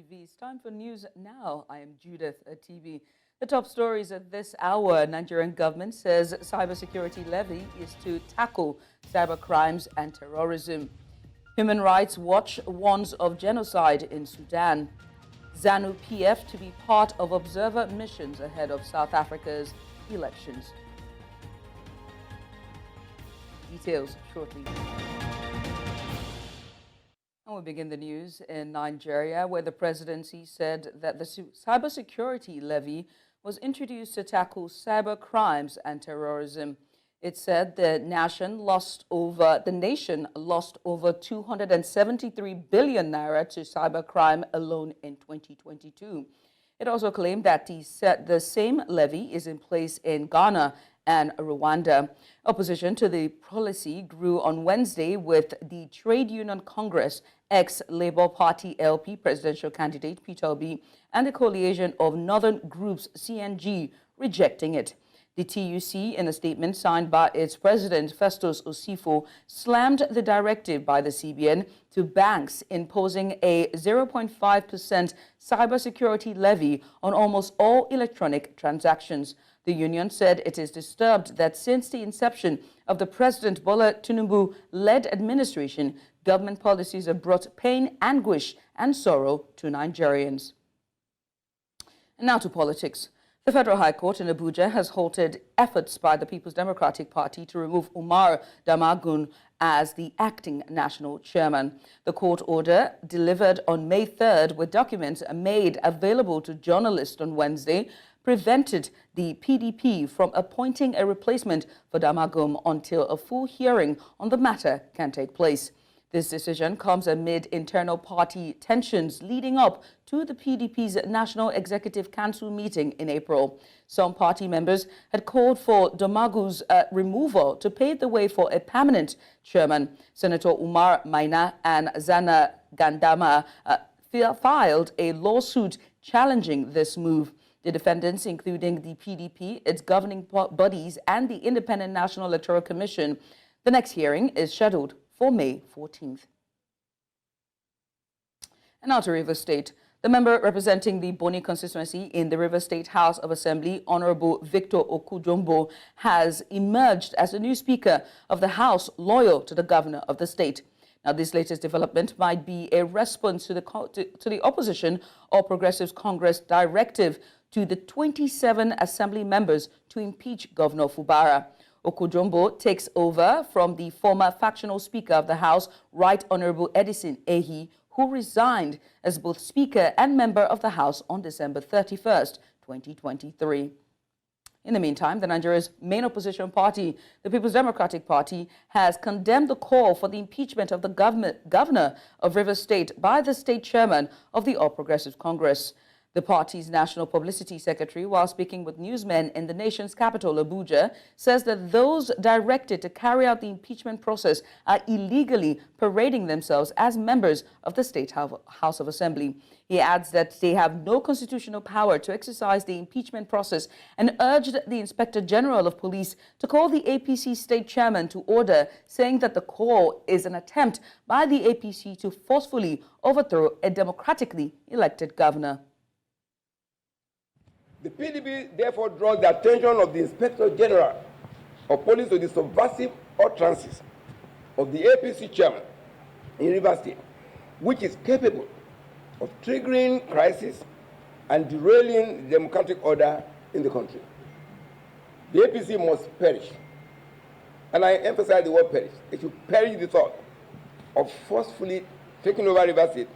TV. It's time for News Now. I am Judith at TV. The top stories at this hour. Nigerian government says cybersecurity levy is to tackle cybercrimes and terrorism. Human Rights Watch warns of genocide in Sudan. ZANU PF to be part of observer missions ahead of South Africa's elections. Details shortly. And we'll begin the news in Nigeria, where the presidency said that the cybersecurity levy was introduced to tackle cyber crimes and terrorism. It said the nation lost over 273 billion naira to cybercrime alone in 2022. It also claimed that the same levy is in place in Ghana and Rwanda. Opposition to the policy grew on Wednesday with the Trade Union Congress, ex-Labour Party LP presidential candidate Peter Obi, and the coalition of northern groups CNG rejecting it. The TUC, in a statement signed by its president Festus Osifo, slammed the directive by the CBN to banks imposing a 0.5% cybersecurity levy on almost all electronic transactions. The union said it is disturbed that since the inception of the President Bola Tinubu-led administration, government policies have brought pain, anguish, and sorrow to Nigerians. And now to politics. The Federal High Court in Abuja has halted efforts by the People's Democratic Party to remove Umar Damagum as the acting national chairman. The court order, delivered on May 3rd with documents made available to journalists on Wednesday, prevented the PDP from appointing a replacement for Damagum until a full hearing on the matter can take place. This decision comes amid internal party tensions leading up to the PDP's National Executive Council meeting in April. Some party members had called for Damagum's removal to pave the way for a permanent chairman. Senator Umar Maina and Zana Gandama filed a lawsuit challenging this move. The defendants, including the PDP, its governing bodies, and the Independent National Electoral Commission. The next hearing is scheduled for May 14th. And now to Rivers State. The member representing the Boni constituency in the Rivers State House of Assembly, Honorable Victor Okudjombo, has emerged as the new Speaker of the House, loyal to the governor of the state. Now, this latest development might be a response to the opposition or Progressives Congress directive to the 27 assembly members to impeach Governor Fubara. Okudjombo takes over from the former factional Speaker of the House, Right Honorable Edison Ehi, who resigned as both Speaker and member of the House on December 31st, 2023. In the meantime, Nigeria's main opposition party, the People's Democratic Party, has condemned the call for the impeachment of the governor of Rivers State by the state chairman of the All Progressives Congress. The party's national publicity secretary, while speaking with newsmen in the nation's capital, Abuja, says that those directed to carry out the impeachment process are illegally parading themselves as members of the State House of Assembly. He adds that they have no constitutional power to exercise the impeachment process and urged the Inspector General of Police to call the APC state chairman to order, saying that the call is an attempt by the APC to forcefully overthrow a democratically elected governor. The PDP therefore draws the attention of the Inspector General of Police to the subversive utterances of the APC chairman in Rivers State, which is capable of triggering crisis and derailing the democratic order in the country. The APC must perish, and I emphasize the word perish. It should perish the thought of forcefully taking over Rivers State.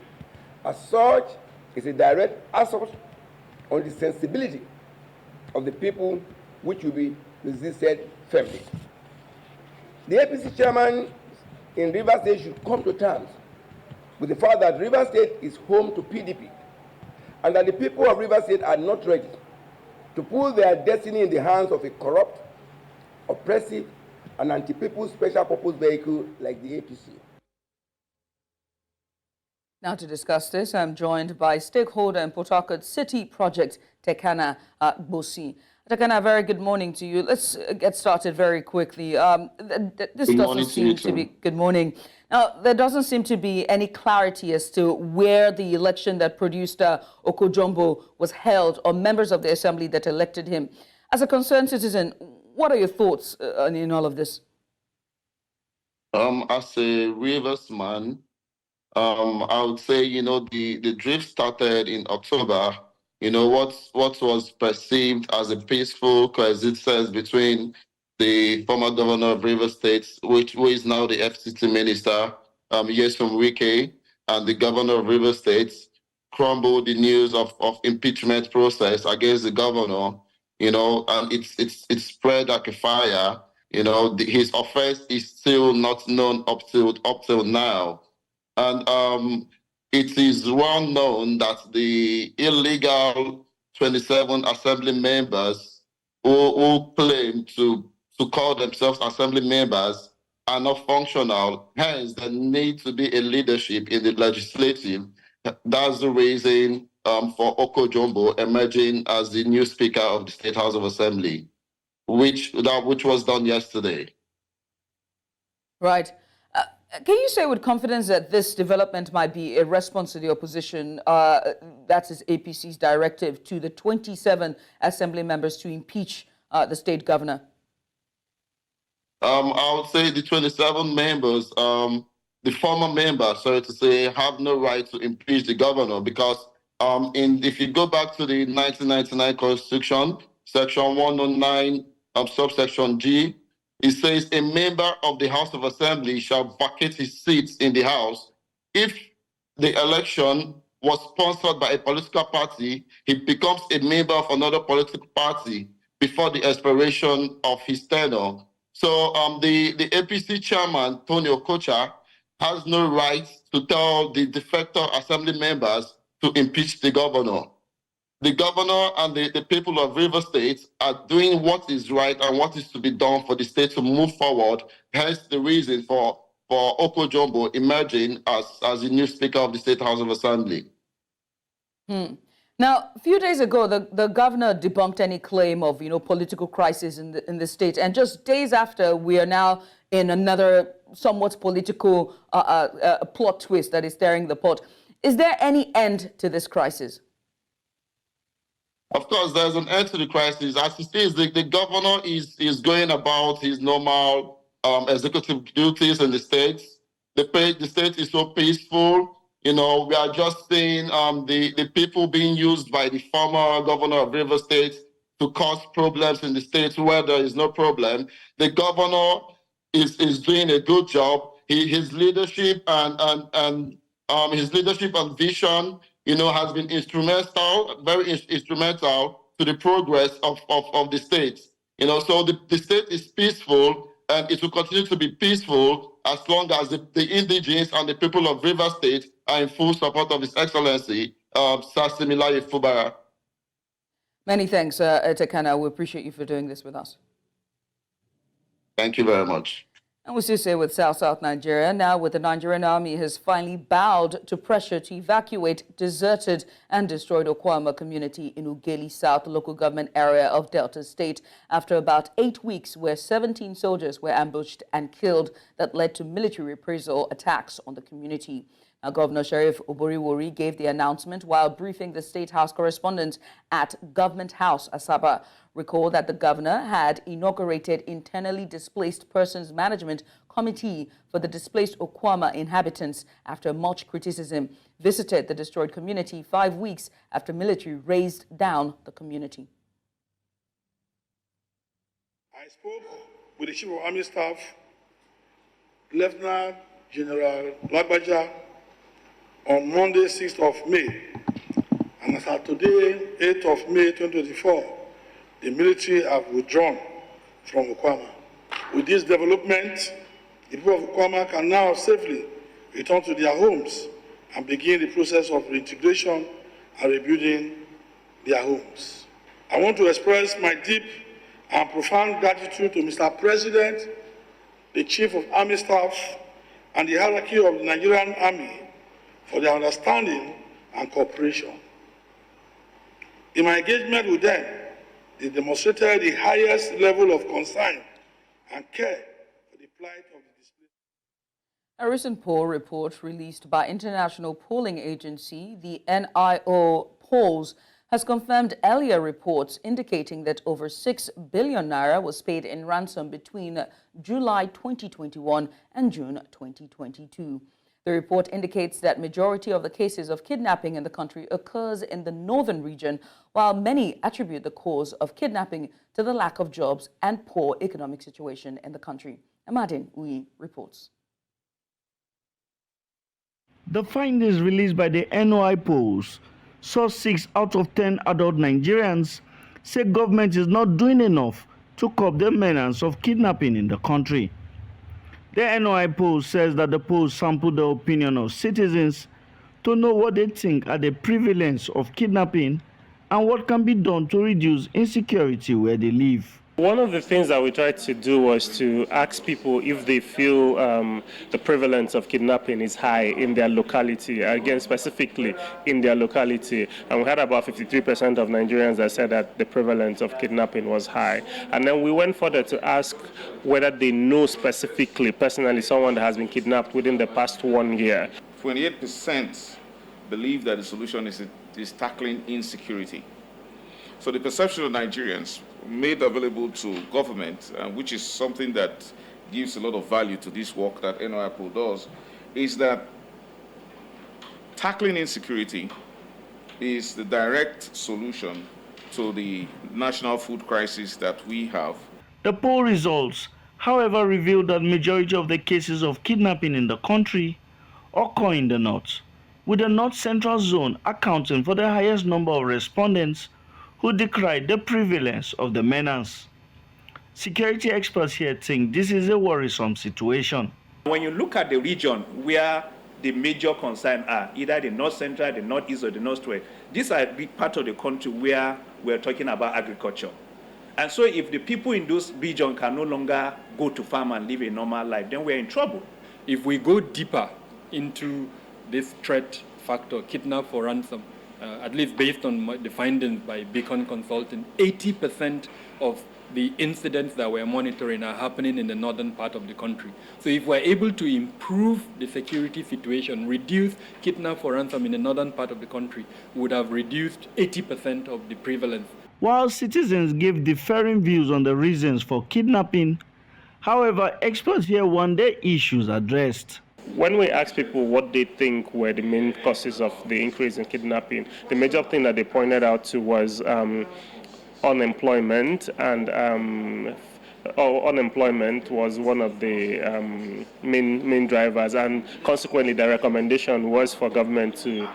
As such, it's a direct assault on the sensibility of the people, which will be resisted firmly. The APC chairman in Rivers State should come to terms with the fact that Rivers State is home to PDP and that the people of Rivers State are not ready to put their destiny in the hands of a corrupt, oppressive, and anti-people special purpose vehicle like the APC. Now to discuss this, I'm joined by stakeholder in Port Harcourt City Project, Tekana Bosi. Takana, very good morning to you. Let's get started very quickly. This Good doesn't morning to you seem to be, too. good morning. Now, there doesn't seem to be any clarity as to where the election that produced Okojombo was held, or members of the assembly that elected him. As a concerned citizen, what are your thoughts in all of this? As a Rivers man, I would say, the drift started in October. What was perceived as a peaceful coexistence between the former governor of Rivers State, who is now the FCT minister, from Wike, and the governor of Rivers State, crumbled the news of impeachment process against the governor, and it's spread like a fire. His offense is still not known up till now. And it is well known that the illegal 27 assembly members who claim to call themselves assembly members are not functional. Hence, there needs to be a leadership in the legislative. That's the reason for Okojombo emerging as the new Speaker of the State House of Assembly, which was done yesterday. Right. Can you say with confidence that this development might be a response to the opposition, that is APC's directive to the 27 assembly members to impeach the state governor? I would say the 27 members, the former members, sorry to say, have no right to impeach the governor because if you go back to the 1999 Constitution, Section 109, subsection G, it says a member of the House of Assembly shall vacate his seat in the House if the election was sponsored by a political party, he becomes a member of another political party before the expiration of his tenure. So the APC chairman, Tony Okocha, has no right to tell the defector assembly members to impeach the governor. The governor and the people of River State are doing what is right and what is to be done for the state to move forward. Hence the reason for Okojombo emerging as the new Speaker of the State House of Assembly. Now, a few days ago, the governor debunked any claim of, political crisis in the state. And just days after, we are now in another somewhat political plot twist that is stirring the pot. Is there any end to this crisis? Of course, there's an end to the crisis. As it is, the governor is going about his normal executive duties in the state. The state is so peaceful. We are just seeing the people being used by the former governor of River State to cause problems in the state where there is no problem. The governor is doing a good job. His leadership and his leadership and vision, has been very instrumental to the progress of the state. So the state is peaceful and it will continue to be peaceful as long as the indigenes and the people of River State are in full support of His Excellency, Sasimilaye Fubara. Many thanks, Tekana. We appreciate you for doing this with us. Thank you very much. And we still say with South Nigeria, now with the Nigerian army has finally bowed to pressure to evacuate deserted and destroyed Okwama community in Ugeli South local government area of Delta State after about 8 weeks where 17 soldiers were ambushed and killed that led to military reprisal attacks on the community. Now, Governor Sheriff Oboriwori gave the announcement while briefing the State House correspondent at Government House, Asaba. Recall that the governor had inaugurated Internally Displaced Persons Management Committee for the displaced Okwama inhabitants after much criticism, visited the destroyed community 5 weeks after military razed down the community. I spoke with the Chief of Army Staff, Lieutenant General Lagbaja, on Monday, 6th of May, and as of today, 8th of May 2024, the military have withdrawn from Okwama. With this development, the people of Okwama can now safely return to their homes and begin the process of reintegration and rebuilding their homes. I want to express my deep and profound gratitude to Mr. President, the Chief of Army Staff, and the hierarchy of the Nigerian Army for their understanding and cooperation. In my engagement with them, They demonstrated the highest level of concern and care for the plight of the displaced. A recent poll report released by international polling agency, the NIO Polls, has confirmed earlier reports indicating that over 6 billion naira was paid in ransom between July 2021 and June 2022. The report indicates that majority of the cases of kidnapping in the country occurs in the northern region, while many attribute the cause of kidnapping to the lack of jobs and poor economic situation in the country. Amadin Uyi reports. The findings released by the NOI polls saw 6 out of 10 adult Nigerians say government is not doing enough to curb the menace of kidnapping in the country. The NOI poll says that the polls sampled the opinion of citizens to know what they think are the prevalence of kidnapping and what can be done to reduce insecurity where they live. One of the things that we tried to do was to ask people if they feel the prevalence of kidnapping is high in their locality, again specifically in their locality. And we had about 53% of Nigerians that said that the prevalence of kidnapping was high. And then we went further to ask whether they know specifically, personally, someone that has been kidnapped within the past 1 year. 28% believe that the solution is tackling insecurity. So the perception of Nigerians made available to government, which is something that gives a lot of value to this work that NOIPO does, is that tackling insecurity is the direct solution to the national food crisis that we have. The poll results, however, revealed that majority of the cases of kidnapping in the country occur in the north, with the north central zone accounting for the highest number of respondents who decried the prevalence of the menace. Security experts here think this is a worrisome situation. When you look at the region where the major concerns are, either the north central, the northeast, or the northwest, these are a big part of the country where we're talking about agriculture. And so if the people in those regions can no longer go to farm and live a normal life, then we're in trouble. If we go deeper into this threat factor, kidnap for ransom, at least based on the findings by Beacon Consulting, 80% of the incidents that we're monitoring are happening in the northern part of the country. So if we're able to improve the security situation, reduce kidnap for ransom in the northern part of the country, we would have reduced 80% of the prevalence. While citizens give differing views on the reasons for kidnapping, however, experts here want their issues addressed. When we asked people what they think were the main causes of the increase in kidnapping, the major thing that they pointed out to was unemployment, and unemployment was one of the main drivers, and consequently the recommendation was for government to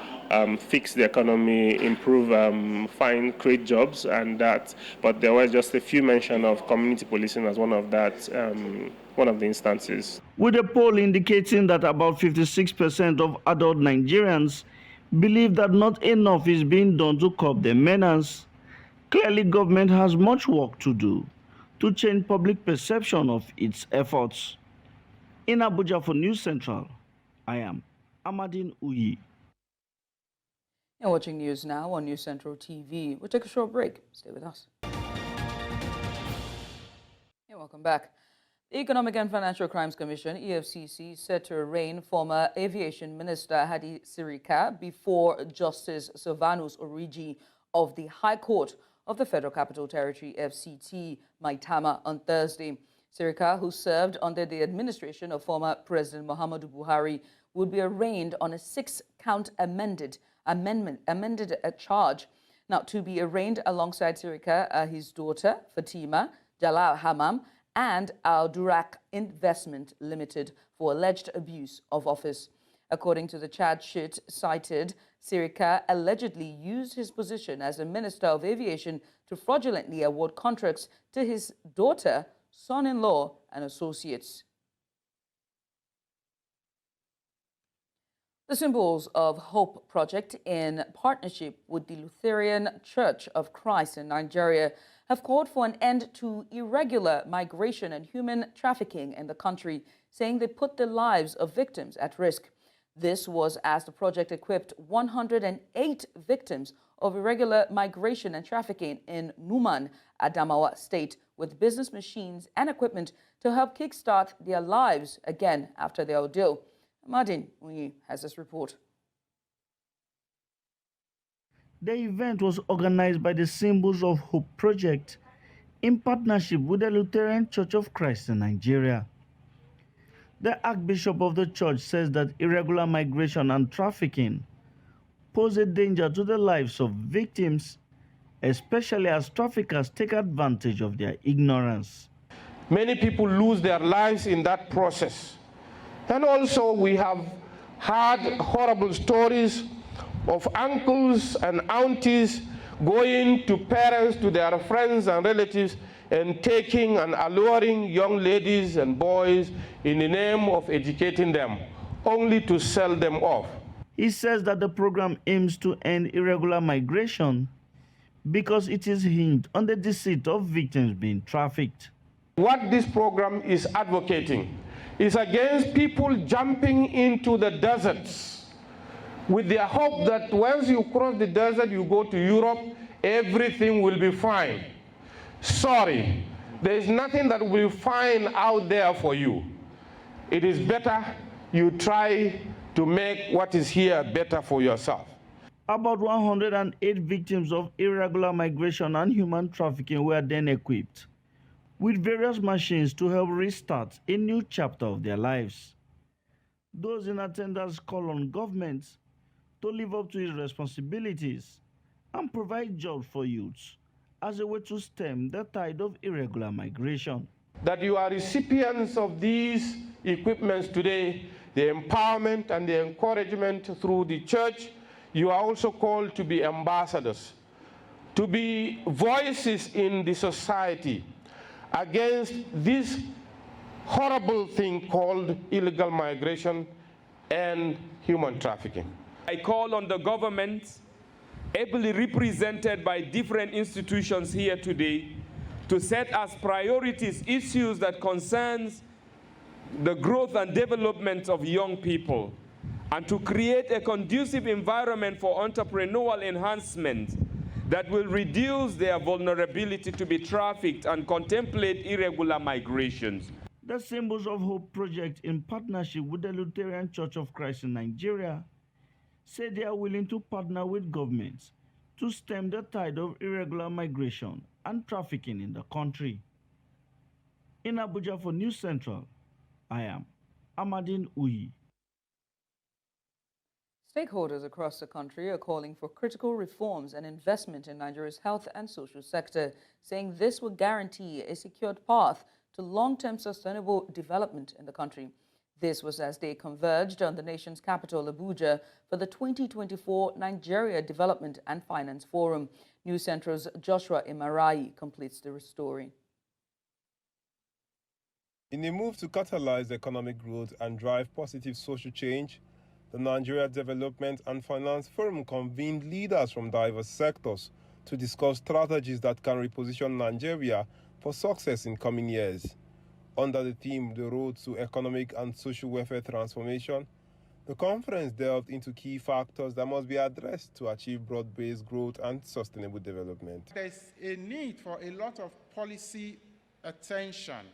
fix the economy, improve, create jobs, and that. But there was just a few mention of community policing as one of the instances. With a poll indicating that about 56% of adult Nigerians believe that not enough is being done to curb the menace, clearly government has much work to do to change public perception of its efforts. In Abuja for News Central, I am Amadin Uyi. You're watching news now on News Central TV. We'll take a short break. Stay with us. Hey, welcome back. The Economic and Financial Crimes Commission, EFCC, set to arraign former Aviation Minister Hadi Sirika before Justice Sylvanus Origi of the High Court of the Federal Capital Territory, FCT, Maitama, on Thursday. Sirika, who served under the administration of former President Muhammadu Buhari, would be arraigned on a 6-count amended charge. Now, to be arraigned alongside Sirika are his daughter, Fatima, Jalal Hamam, and Al Durak Investment Limited for alleged abuse of office. According to the charge sheet cited, Sirika allegedly used his position as a Minister of Aviation to fraudulently award contracts to his daughter, son-in-law, and associates. The Symbols of Hope project, in partnership with the Lutheran Church of Christ in Nigeria, have called for an end to irregular migration and human trafficking in the country, saying they put the lives of victims at risk. This was as the project equipped 108 victims of irregular migration and trafficking in Numan, Adamawa State, with business machines and equipment to help kickstart their lives again after their ordeal. Martin Unyi has this report. The event was organized by the Symbols of Hope project in partnership with the Lutheran Church of Christ in Nigeria. The Archbishop of the church says that irregular migration and trafficking pose a danger to the lives of victims, especially as traffickers take advantage of their ignorance. Many people lose their lives in that process. And also we have had horrible stories of uncles and aunties going to parents, to their friends and relatives, and taking and alluring young ladies and boys in the name of educating them, only to sell them off. He says that the program aims to end irregular migration because it is hinged on the deceit of victims being trafficked. What this program is advocating is against people jumping into the deserts with their hope that once you cross the desert, you go to Europe, everything will be fine. Sorry, there is nothing that will be fine out there for you. It is better you try to make what is here better for yourself. About 108 victims of irregular migration and human trafficking were then equipped with various machines to help restart a new chapter of their lives. Those in attendance call on governments to live up to its responsibilities and provide jobs for youths as a way to stem the tide of irregular migration. That you are recipients of these equipments today, the empowerment and the encouragement through the church, you are also called to be ambassadors, to be voices in the society against this horrible thing called illegal migration and human trafficking. I call on the government, ably represented by different institutions here today, to set as priorities issues that concerns the growth and development of young people, and to create a conducive environment for entrepreneurial enhancement that will reduce their vulnerability to be trafficked and contemplate irregular migrations. The Symbols of Hope project, in partnership with the Lutheran Church of Christ in Nigeria, say they are willing to partner with governments to stem the tide of irregular migration and trafficking in the country. In Abuja for News Central, I am Amadin Uyi. Stakeholders across the country are calling for critical reforms and investment in Nigeria's health and social sector, saying this will guarantee a secured path to long-term sustainable development in the country. This was as they converged on the nation's capital, Abuja, for the 2024 Nigeria Development and Finance Forum. News Central's Joshua Imarai completes the story. In a move to catalyze economic growth and drive positive social change, the Nigeria Development and Finance Forum convened leaders from diverse sectors to discuss strategies that can reposition Nigeria for success in coming years. Under the theme, The Road to Economic and Social Welfare Transformation, the conference delved into key factors that must be addressed to achieve broad-based growth and sustainable development. There's a need for a lot of policy attention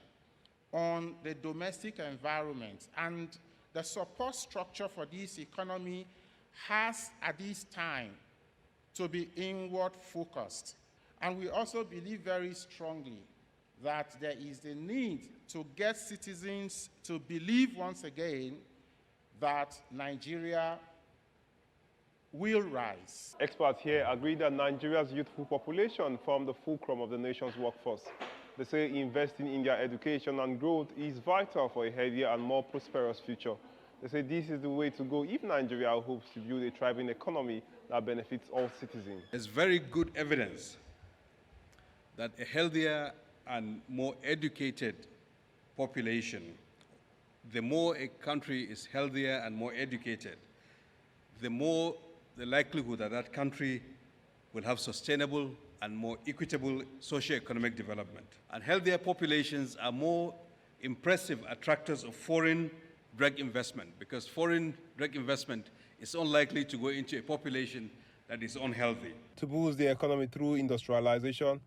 on the domestic environment, and the support structure for this economy has, at this time, to be inward focused. And we also believe very strongly that there is the need to get citizens to believe once again that Nigeria will rise. Experts here agree that Nigeria's youthful population form the fulcrum of the nation's workforce. They say investing in their education and growth is vital for a healthier and more prosperous future. They say this is the way to go if Nigeria hopes to build a thriving economy that benefits all citizens. There's very good evidence that a healthier and more educated population, the more a country is healthier and more educated, the more the likelihood that that country will have sustainable and more equitable socio-economic development. And healthier populations are more impressive attractors of foreign direct investment, because foreign direct investment is unlikely to go into a population that is unhealthy. To boost the economy through industrialization,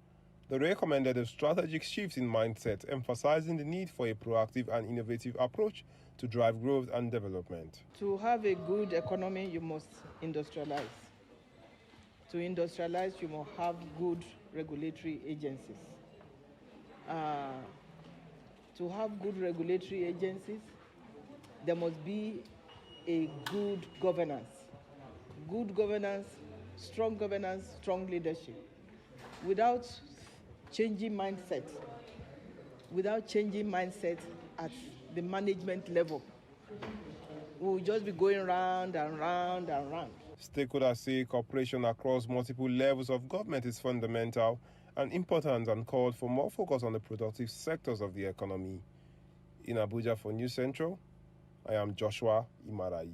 they recommended a strategic shift in mindset, emphasizing the need for a proactive and innovative approach to drive growth and development. To have a good economy, you must industrialize. To industrialize, you must have good regulatory agencies. To have good regulatory agencies, there must be a good governance. Good governance, strong leadership. Without changing mindset at the management level, we will just be going round and round and round. Stakeholders say cooperation across multiple levels of government is fundamental and important, and called for more focus on the productive sectors of the economy. In Abuja for News Central, I am Joshua Imarai.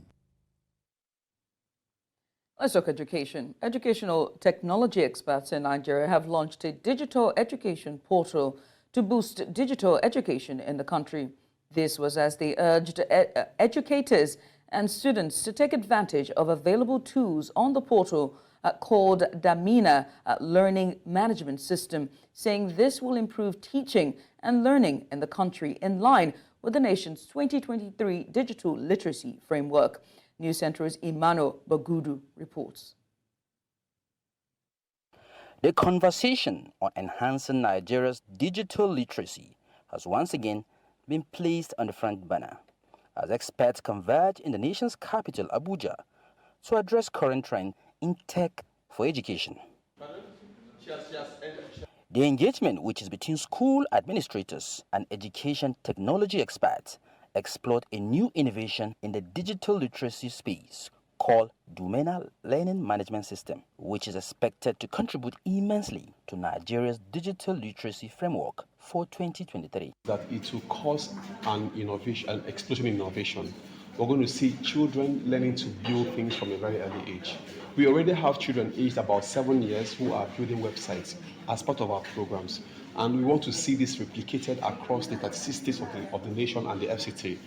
Let's talk education. Educational technology experts in Nigeria have launched a digital education portal to boost digital education in the country. This was as they urged educators and students to take advantage of available tools on the portal called Damina Learning Management System, saying this will improve teaching and learning in the country in line with the nation's 2023 digital literacy framework. News Central's Imano Bagudu reports. The conversation on enhancing Nigeria's digital literacy has once again been placed on the front burner as experts converge in the nation's capital, Abuja, to address current trend in tech for education. The engagement, which is between school administrators and education technology experts, explored a new innovation in the digital literacy space called Damina Learning Management System, which is expected to contribute immensely to Nigeria's digital literacy framework for 2023. That it will cause an explosion in innovation. We're going to see children learning to build things from a very early age. We already have children aged about 7 years who are building websites as part of our programs. And we want to see this replicated across the 36 states of the nation and the FCT.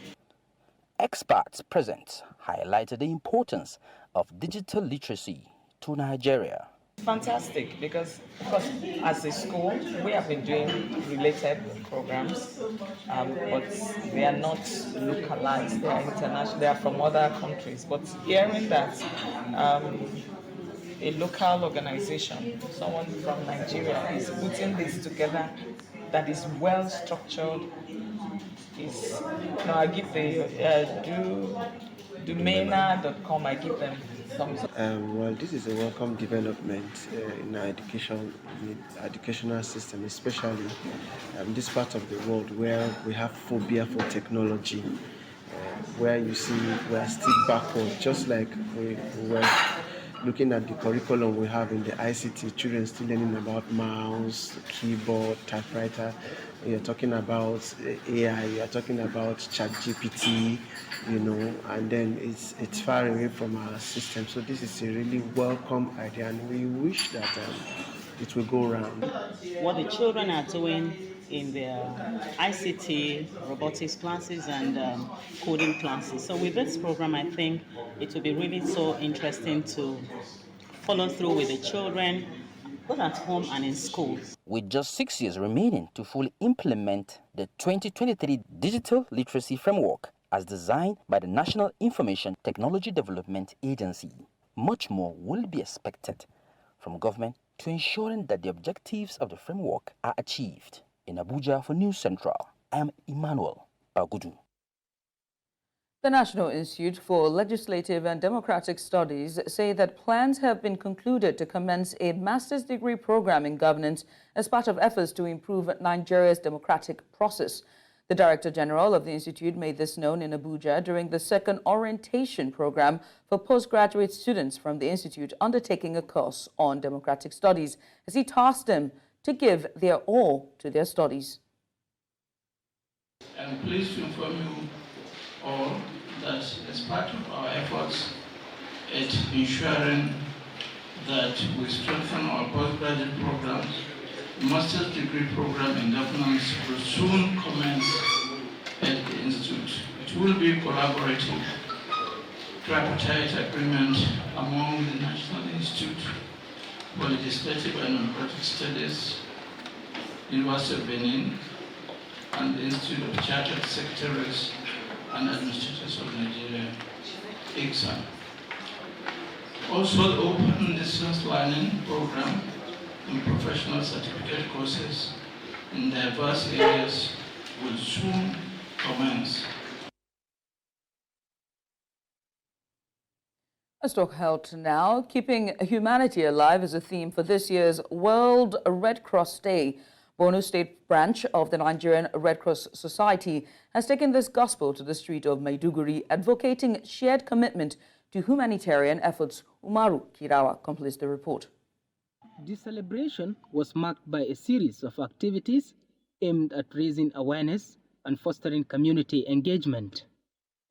Experts present highlighted the importance of digital literacy to Nigeria. Fantastic, because of course, as a school, we have been doing related programs, but they are not localized, they are international, they are from other countries. But hearing that a local organization, someone from Nigeria, is putting this together that is well structured, is, I give the Damina.com, I give them thumbs up. Well, this is a welcome development in our educational system, especially this part of the world where we have phobia for technology, where you see we are still backward, just like we were looking at the curriculum we have in the ICT, children still learning about mouse, keyboard, typewriter. You're talking about AI, you're talking about ChatGPT, and then it's far away from our system. So this is a really welcome idea, and we wish that it will go around. What the children are doing in their ICT, robotics classes and coding classes. So with this program, I think it will be really so interesting to follow through with the children, both at home and in school. With just 6 years remaining to fully implement the 2023 Digital Literacy Framework as designed by the National Information Technology Development Agency, much more will be expected from government to ensuring that the objectives of the framework are achieved. In Abuja for News Central, I am Emmanuel Bagudu. The National Institute for Legislative and Democratic Studies say that plans have been concluded to commence a master's degree program in governance as part of efforts to improve Nigeria's democratic process. The Director General of the Institute made this known in Abuja during the second orientation program for postgraduate students from the Institute undertaking a course on democratic studies, as he tasked them to give their all to their studies. I'm pleased to inform you all that as part of our efforts at ensuring that we strengthen our postgraduate programs, the master's degree program in governance will soon commence at the Institute. It will be collaborative, tripartite agreement among the National Institute, for Legislative and Democratic Studies, University of Benin, and the Institute of Chartered Secretaries and Administrators of Nigeria, ICSA. Also, the Open Distance Learning Program and professional certificate courses in diverse areas will soon commence. Let's talk health now. Keeping humanity alive is a theme for this year's World Red Cross Day. Borno State branch of the Nigerian Red Cross Society has taken this gospel to the street of Maiduguri, advocating shared commitment to humanitarian efforts. Umaru Kirawa completes the report. The celebration was marked by a series of activities aimed at raising awareness and fostering community engagement.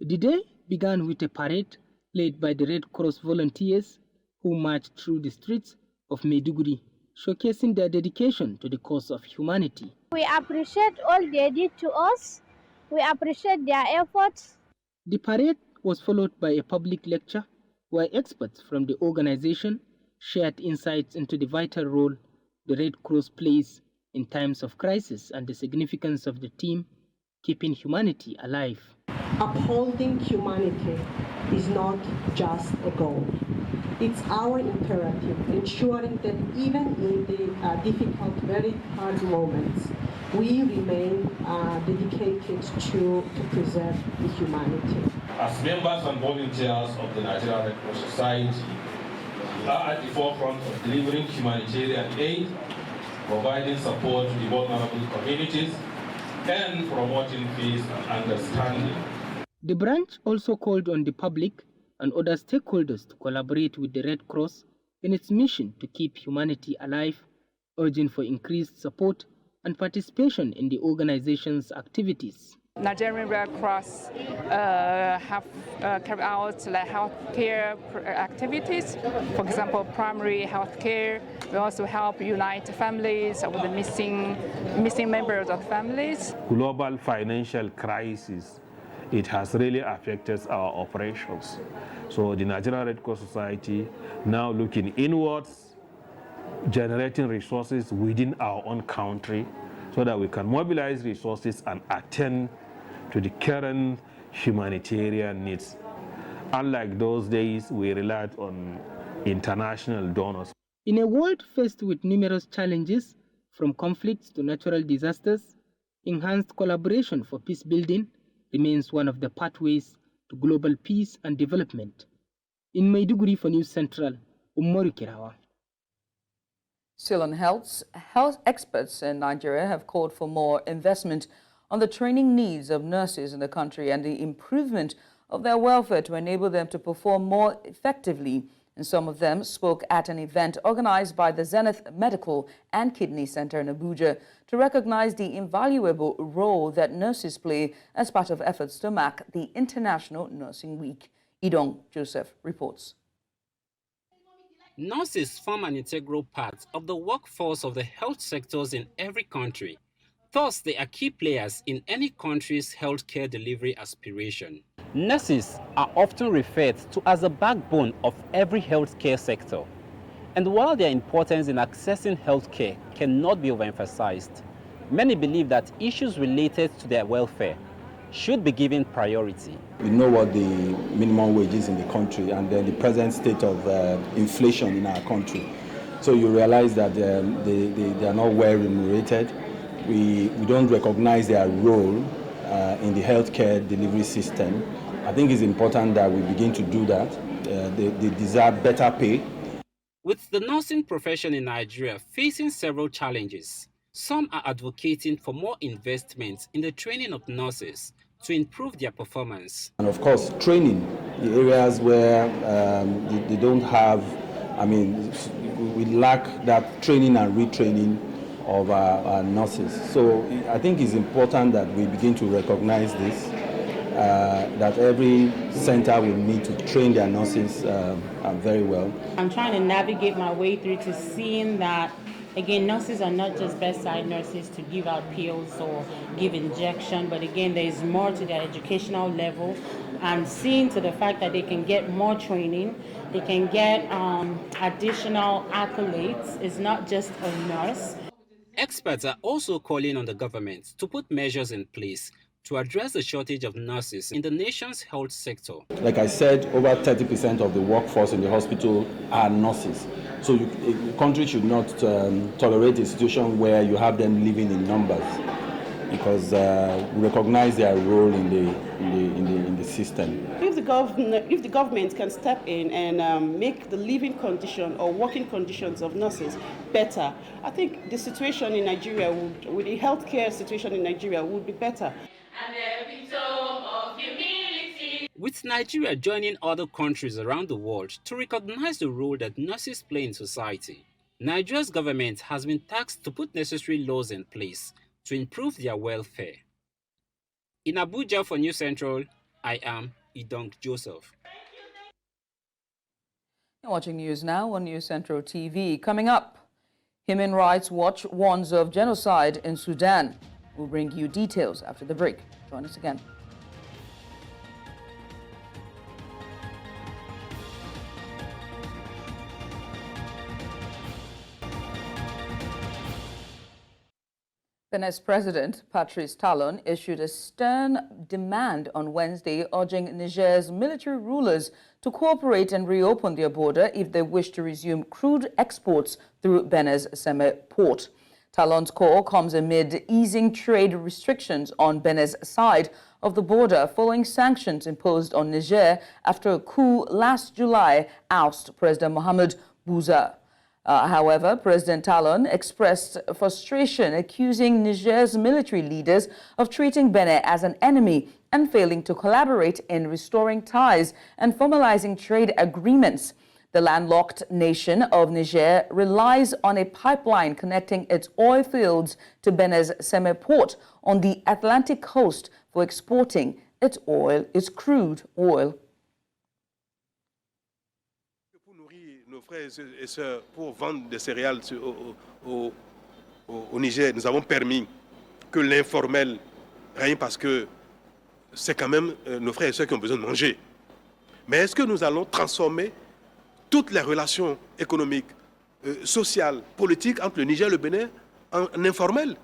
The day began with a parade led by the Red Cross volunteers who marched through the streets of Maiduguri, showcasing their dedication to the cause of humanity. We appreciate all they did to us. We appreciate their efforts. The parade was followed by a public lecture where experts from the organization shared insights into the vital role the Red Cross plays in times of crisis and the significance of the team keeping humanity alive. Upholding humanity is not just a goal. It's our imperative, ensuring that even in the difficult, very hard moments, we remain dedicated to preserve the humanity. As members and volunteers of the Nigerian Red Cross Society, are at the forefront of delivering humanitarian aid, providing support to the vulnerable communities, and promoting peace and understanding. The branch also called on the public and other stakeholders to collaborate with the Red Cross in its mission to keep humanity alive, urging for increased support and participation in the organization's activities. Nigerian Red Cross have carried out healthcare activities. For example, primary healthcare. We also help unite families of the missing members of families. Global financial crisis, it has really affected our operations. So the Nigerian Red Cross Society now looking inwards, generating resources within our own country so that we can mobilize resources and attend to the current humanitarian needs. Unlike those days, we relied on international donors. In a world faced with numerous challenges, from conflicts to natural disasters, enhanced collaboration for peace building remains one of the pathways to global peace and development. In Maiduguri for News Central, Umaru Kirawa. Still on health experts in Nigeria have called for more investment on the training needs of nurses in the country and the improvement of their welfare to enable them to perform more effectively. And some of them spoke at an event organized by the Zenith Medical and Kidney Center in Abuja to recognize the invaluable role that nurses play as part of efforts to mark the International Nursing Week. Idong Joseph reports. Nurses form an integral part of the workforce of the health sectors in every country. Thus, they are key players in any country's healthcare delivery aspiration. Nurses are often referred to as the backbone of every healthcare sector. And while their importance in accessing healthcare cannot be overemphasized, many believe that issues related to their welfare should be given priority. We know what the minimum wage is in the country and then the present state of inflation in our country. So you realize that they are not well remunerated. We don't recognize their role in the healthcare delivery system. I think it's important that we begin to do that. They deserve better pay. With the nursing profession in Nigeria facing several challenges, some are advocating for more investment in the training of nurses to improve their performance. And of course, training, the areas where they don't have, we lack that training and retraining of our nurses. So I think it's important that we begin to recognize this, that every center will need to train their nurses very well. I'm trying to navigate my way through to seeing that Again, nurses are not just bedside nurses to give out pills or give injection, but again, there is more to their educational level, and seeing to the fact that they can get more training, they can get additional accolades. It's not just a nurse. Experts are also calling on the government to put measures in place to address the shortage of nurses in the nation's health sector. Like I said, over 30% of the workforce in the hospital are nurses. So the country should not tolerate a situation where you have them living in numbers, because we recognize their role in the system. If the government can step in and make the living condition or working conditions of nurses better, I think the situation in Nigeria with the healthcare situation in Nigeria would be better. With Nigeria joining other countries around the world to recognize the role that nurses play in society, Nigeria's government has been tasked to put necessary laws in place to improve their welfare. In Abuja for News Central, I am Idong Joseph. You're watching news now on News Central TV. Coming up, Human Rights Watch warns of genocide in Sudan. We'll bring you details after the break. Join us again. Benin's President, Patrice Talon, issued a stern demand on Wednesday urging Niger's military rulers to cooperate and reopen their border if they wish to resume crude exports through Benin's Seme port. Talon's call comes amid easing trade restrictions on Benin's side of the border following sanctions imposed on Niger after a coup last July ousted President Mohamed Bouza. However, President Talon expressed frustration, accusing Niger's military leaders of treating Benin as an enemy and failing to collaborate in restoring ties and formalizing trade agreements. The landlocked nation of Niger relies on a pipeline connecting its oil fields to Benin's Seme port on the Atlantic coast for exporting its crude oil. Nos frères et sœurs, pour vendre des céréales au Niger, nous avons permis que l'informel règne parce que c'est quand même nos frères et sœurs qui ont besoin de manger. Mais est-ce que nous allons transformer toutes les relations économiques, sociales, politiques entre le Niger et le Bénin en informel?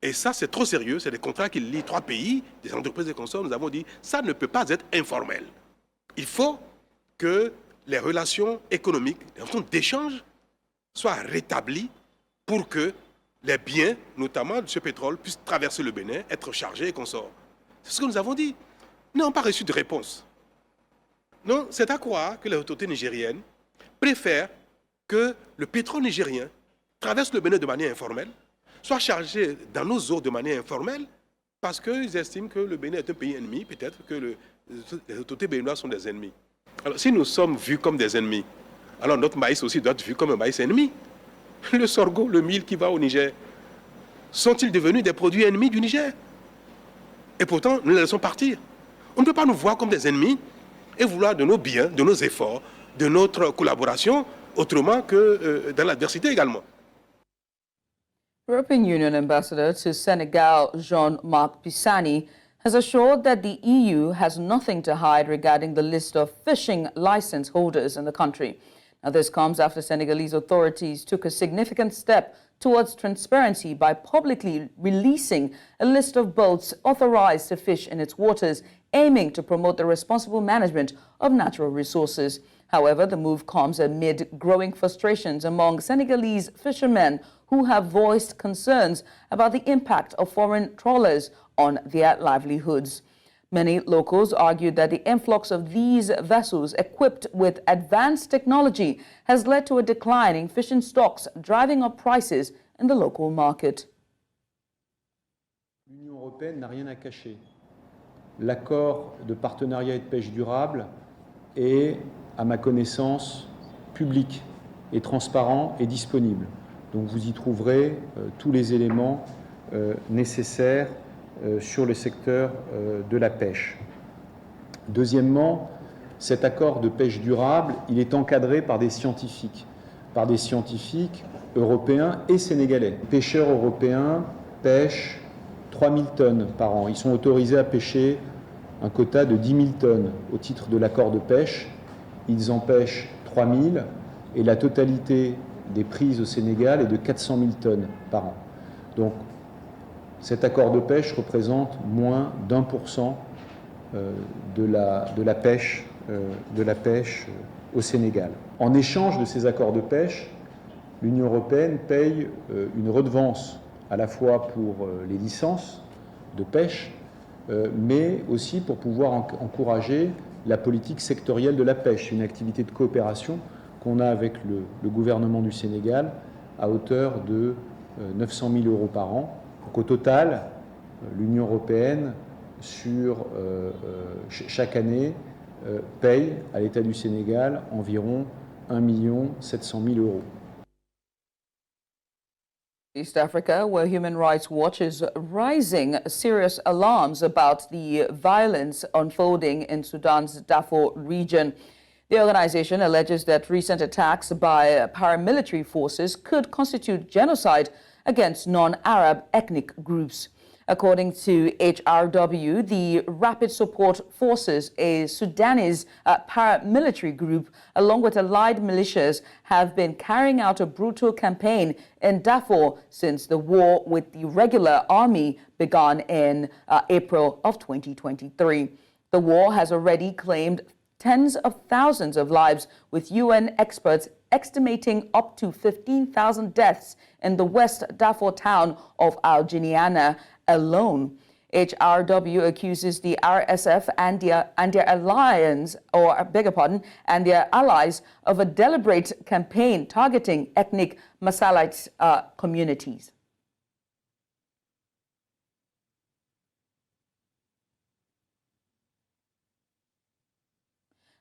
Et ça, c'est trop sérieux. C'est des contrats qui lient trois pays, des entreprises et consorts. Nous avons dit ça ne peut pas être informel. Il faut que les relations économiques, les relations d'échange soient rétablies pour que les biens, notamment de ce pétrole, puissent traverser le Bénin, être chargés et consorts. C'est ce que nous avons dit. Nous n'avons pas reçu de réponse. Non, c'est à croire que les autorités nigériennes préfèrent que le pétrole nigérien traverse le Bénin de manière informelle, soit chargé dans nos eaux de manière informelle, parce qu'ils estiment que le Bénin est un pays ennemi, peut-être que les autorités béninoises sont des ennemis. Alors, si nous sommes vus comme des ennemis, alors notre maïs aussi doit être vu comme un maïs ennemi. Le sorgho, le mil qui va au Niger, sont-ils devenus des produits ennemis du Niger? Et pourtant, nous les laissons partir. On ne peut pas nous voir comme des ennemis et vouloir de nos biens, de nos efforts, de notre collaboration, autrement que dans l'adversité également. European Union Ambassador to Senegal, Jean-Marc Pisani, has assured that the EU has nothing to hide regarding the list of fishing license holders in the country. Now, this comes after Senegalese authorities took a significant step towards transparency by publicly releasing a list of boats authorized to fish in its waters, aiming to promote the responsible management of natural resources. However, the move comes amid growing frustrations among Senegalese fishermen who have voiced concerns about the impact of foreign trawlers on their livelihoods. Many locals argued that the influx of these vessels equipped with advanced technology has led to a decline in fishing stocks, driving up prices in the local market. L'Union européenne n'a rien à cacher. L'accord de partenariat et de pêche durable est, à ma connaissance, public et transparent et disponible. Donc vous y trouverez tous les éléments nécessaires sur le secteur de la pêche. Deuxièmement, cet accord de pêche durable, il est encadré par des scientifiques européens et sénégalais. Les pêcheurs européens pêchent 3000 tonnes par an. Ils sont autorisés à pêcher un quota de 10 000 tonnes au titre de l'accord de pêche. Ils en pêchent 3000 et la totalité des prises au Sénégal est de 400 000 tonnes par an. Donc cet accord de pêche représente moins d'1% de la pêche au Sénégal. En échange de ces accords de pêche, l'Union européenne paye une redevance à la fois pour les licences de pêche, mais aussi pour pouvoir encourager la politique sectorielle de la pêche, une activité de coopération qu'on a avec le gouvernement du Sénégal à hauteur de 900 000 € par an. Donc au total, l'Union européenne, chaque année, paye à l'État du Sénégal environ 1 700 000 €. East Africa, where Human Rights Watch is raising serious alarms about the violence unfolding in Sudan's Darfur region. The organization alleges that recent attacks by paramilitary forces could constitute genocide against non-Arab ethnic groups. According to HRW, the Rapid Support Forces, a Sudanese paramilitary group, along with allied militias, have been carrying out a brutal campaign in Darfur since the war with the regular army began in April of 2023. The war has already claimed tens of thousands of lives, with UN experts estimating up to 15,000 deaths in the West Darfur town of Al-Jiniana alone. HRW accuses the RSF and their alliance, and their allies of a deliberate campaign targeting ethnic Masalite communities.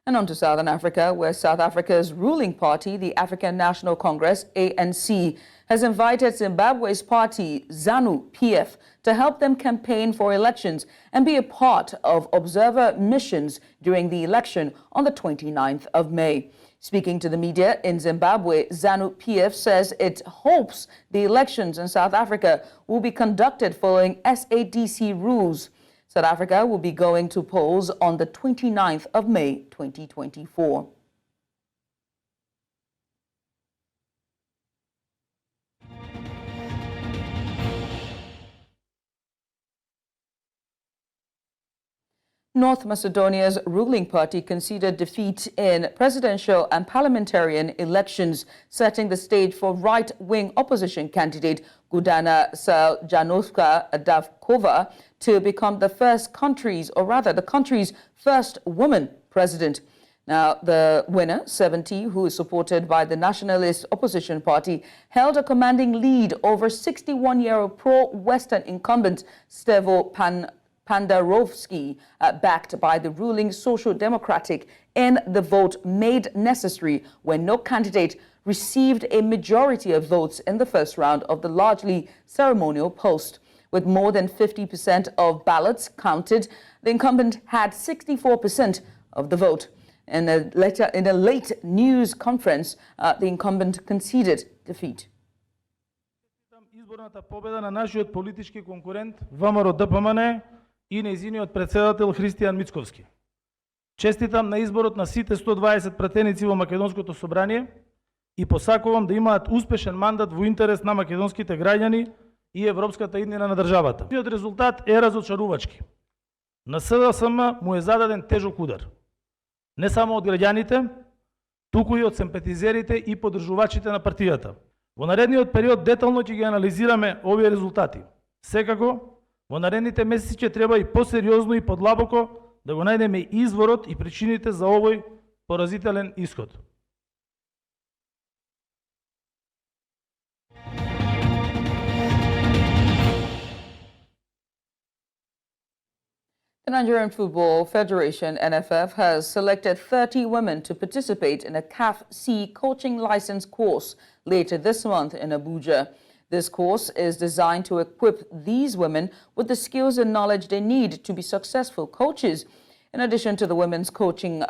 And on to Southern Africa, where South Africa's ruling party, the African National Congress, ANC, has invited Zimbabwe's party, ZANU-PF, to help them campaign for elections and be a part of observer missions during the election on the 29th of May. Speaking to the media in Zimbabwe, ZANU-PF says it hopes the elections in South Africa will be conducted following SADC rules. South Africa will be going to polls on the 29th of May 2024. North Macedonia's ruling party conceded defeat in presidential and parliamentarian elections, setting the stage for right-wing opposition candidate Gordana Seljanovska-Davkova to become the country's first woman president. Now, the winner, 70, who is supported by the nationalist opposition party, held a commanding lead over 61-year-old pro-Western incumbent Stevo Pandarovsky, backed by the ruling Social Democratic, in the vote made necessary when no candidate received a majority of votes in the first round of the largely ceremonial post. With more than 50% of ballots counted, the incumbent had 64% of the vote. In a late news conference, the incumbent conceded defeat. Изборната победа на нашиот политички конкурент ВМРО ДПМН и нејзиниот председател Христијан Мицковски. Честитам на изборот на сите 120 пратеници во Македонското собрание и посакувам да имаат успешен мандат во интерес на македонските граѓани и европската иднина на државата. Тиот резултат е разочарувачки. На СДСМ му е зададен тежок удар. Не само од граѓаните, туку и од симпатизерите и поддржувачите на партијата. Во наредниот период детално ќе ги анализираме овие резултати. Секако, во наредните месеци ќе треба и посериозно и подлабоко да го најдеме изворот и причините за овој поразителен исход. The Nigerian Football Federation, NFF, has selected 30 women to participate in a CAF C coaching license course later this month in Abuja. This course is designed to equip these women with the skills and knowledge they need to be successful coaches. In addition to the women's coaching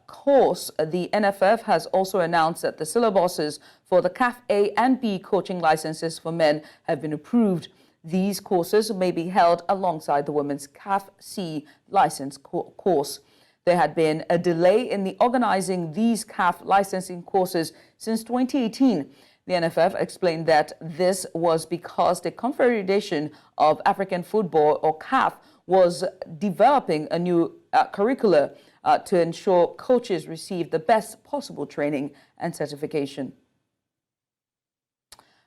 course, the NFF has also announced that the syllabuses for the CAF A and B coaching licenses for men have been approved. These courses may be held alongside the women's CAF C license course. There had been a delay in the organizing these CAF licensing courses since 2018. The NFF explained that this was because the Confederation of African Football, or CAF, was developing a new curricula to ensure coaches receive the best possible training and certification.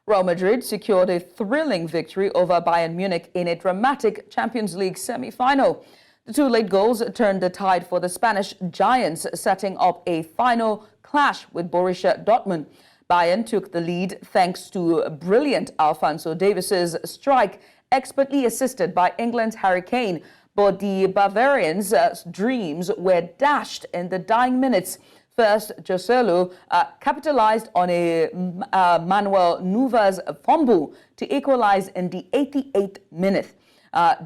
Real Madrid secured a thrilling victory over Bayern Munich in a dramatic Champions League semi-final. The two late goals turned the tide for the Spanish giants, setting up a final clash with Borussia Dortmund. Bayern took the lead thanks to brilliant Alphonso Davies's strike, expertly assisted by England's Harry Kane. But the Bavarians' dreams were dashed in the dying minutes. First, Joselu capitalized on a Manuel Nuva's fumble to equalize in the 88th minute.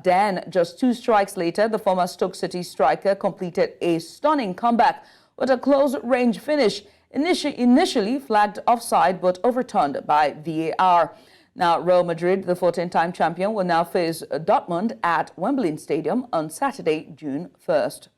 Then, just 2 strikes later, the former Stoke City striker completed a stunning comeback with a close-range finish, initially flagged offside but overturned by VAR. Now, Real Madrid, the 14-time champion, will now face Dortmund at Wembley Stadium on Saturday, June 1st.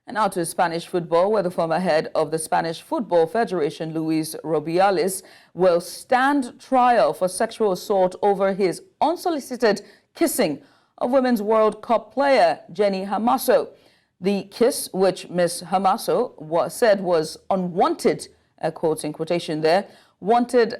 And now to Spanish football, where the former head of the Spanish Football Federation, Luis Rubiales, will stand trial for sexual assault over his unsolicited kissing of Women's World Cup player Jenny Hermoso. The kiss, which Ms. Hermoso said was unwanted, quotes in quotation there,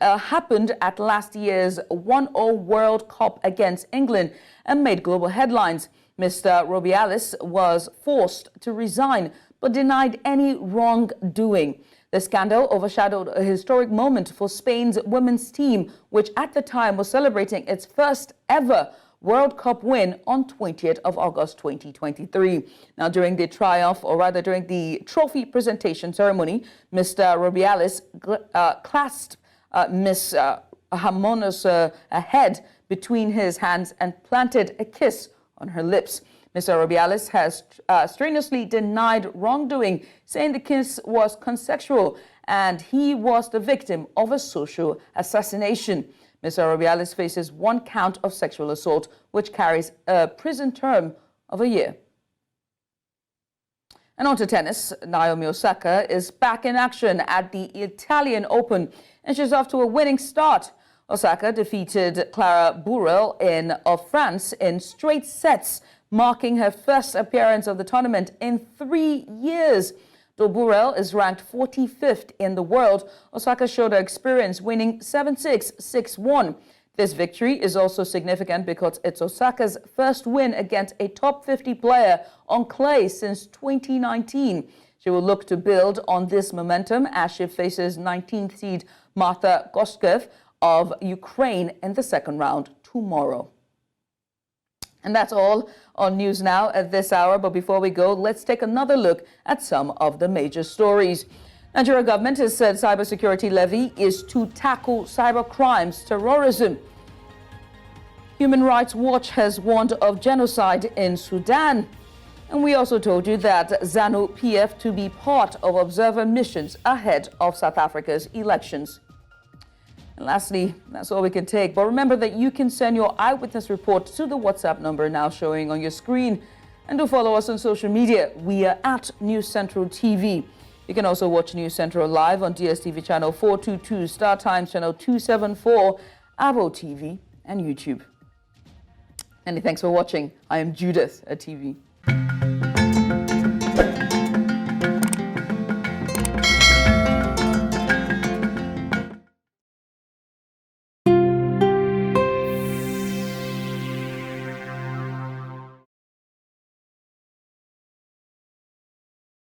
happened at last year's 1-0 World Cup against England and made global headlines. Mr. Rubiales was forced to resign but denied any wrongdoing. The scandal overshadowed a historic moment for Spain's women's team, which at the time was celebrating its first ever World Cup win on 20th of August 2023. Now, during the triumph, or rather during the trophy presentation ceremony, Mr. Rubiales clasped Ms. Hermoso's head between his hands and planted a kiss on her lips. Mr. Rubiales has strenuously denied wrongdoing, saying the kiss was consensual and he was the victim of a social assassination. Mr. Rubiales faces 1 count of sexual assault, which carries a prison term of a year. And on to tennis. Naomi Osaka is back in action at the Italian Open, and she's off to a winning start. Osaka defeated Clara Burel of France in straight sets, marking her first appearance of the tournament in 3 years. Though Burel is ranked 45th in the world, Osaka showed her experience, winning 7-6, 6-1. This victory is also significant because it's Osaka's first win against a top 50 player on clay since 2019. She will look to build on this momentum as she faces 19th seed Marta Goskov of Ukraine in the second round tomorrow. And that's all on News Now at this hour. But before we go, let's take another look at some of the major stories. Nigeria government has said cybersecurity levy is to tackle cybercrimes, terrorism. Human Rights Watch has warned of genocide in Sudan. And we also told you that ZANU-PF to be part of observer missions ahead of South Africa's elections. And lastly, that's all we can take. But remember that you can send your eyewitness report to the WhatsApp number now showing on your screen. And do follow us on social media. We are at News Central TV. You can also watch News Central live on DSTV channel 422, Star Times channel 274, Avo TV, and YouTube. Many thanks for watching. I am Judith at TV.